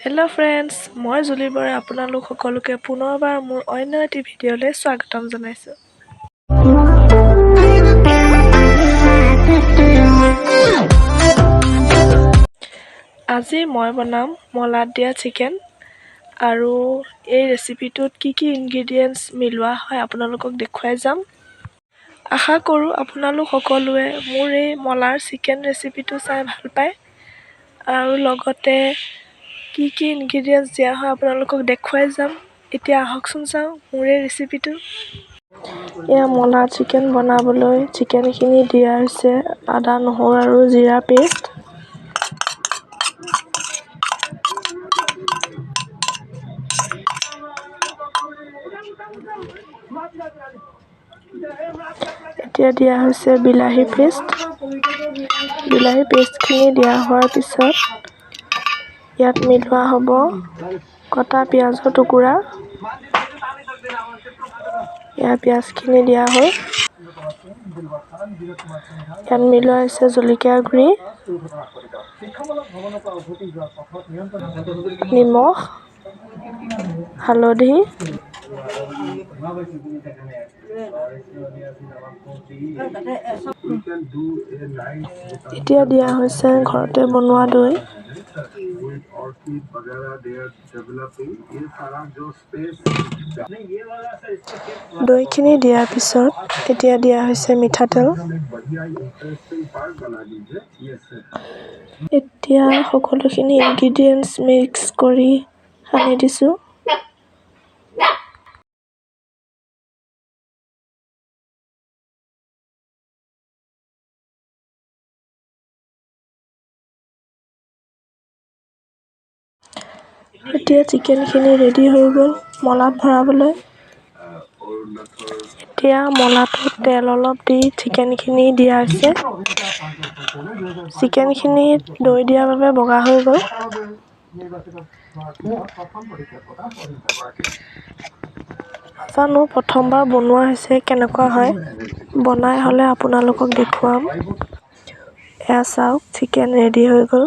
Hello' friends, মই জুলি বৰাই আপোনালোক সকলোকে পুনৰবাৰ মোৰ অন্য এটি ভিডিঅ'লৈ স্বাগতম জনাইছোঁ। আজি মই বনাম মলাত দিয়া চিকেন আৰু এই ৰেচিপিটোত কি ইনগ্ৰিডিয়েণ্টছ মিলোৱা হয় আপোনালোকক দেখুৱাই যাম। আশা কৰোঁ আপোনালোক সকলোৱে মোৰ এই মলাৰ চিকেন ৰেচিপিটো চাই ভাল পায় আৰু লগতে কি ইনগ্ৰিডিয়েণ্টছ দিয়া হয় আপোনালোকক দেখুৱাই যাম। এতিয়া আহকচোন চাওঁ মোৰ এই ৰেচিপিটো। এয়া মলা চিকেন বনাবলৈ চিকেনখিনি দিয়া হৈছে আদা, নহৰু আৰু জিৰা পেষ্ট। এতিয়া দিয়া হৈছে বিলাহী পেষ্ট। বিলাহী পেষ্টখিনি দিয়া হোৱাৰ পিছত ইয়াত মিলোৱা হ'ব কটা পিঁয়াজৰ টুকুৰা। ইয়াৰ পিঁয়াজখিনি দিয়া হ'ল। ইয়াত মিলোৱা হৈছে জলকীয়াৰ গুড়ি, নিমখ, হালধি, এতিয়া দিয়া হৈছে ঘৰতে বনোৱা দৈ। দৈখিনি দিয়াৰ পিছত এতিয়া দিয়া হৈছে মিঠাতেল। এতিয়া সকলোখিনি ইনগ্ৰিডিয়েণ্টছ মিক্স কৰি সানি দিছোঁ। এতিয়া চিকেনখিনি ৰেডি হৈ গ'ল মলাত ভৰাবলৈ। এতিয়া মলাটোত তেল অলপ দি চিকেনখিনি দিয়া হৈছে। চিকেনখিনি দৈ দিয়াৰ বাবে বগা হৈ গ'ল। জানো প্ৰথমবাৰ বনোৱা হৈছে কেনেকুৱা হয়, বনাই হ'লে আপোনালোকক দেখুৱাম। এয়া চাওক চিকেন ৰেডি হৈ গ'ল।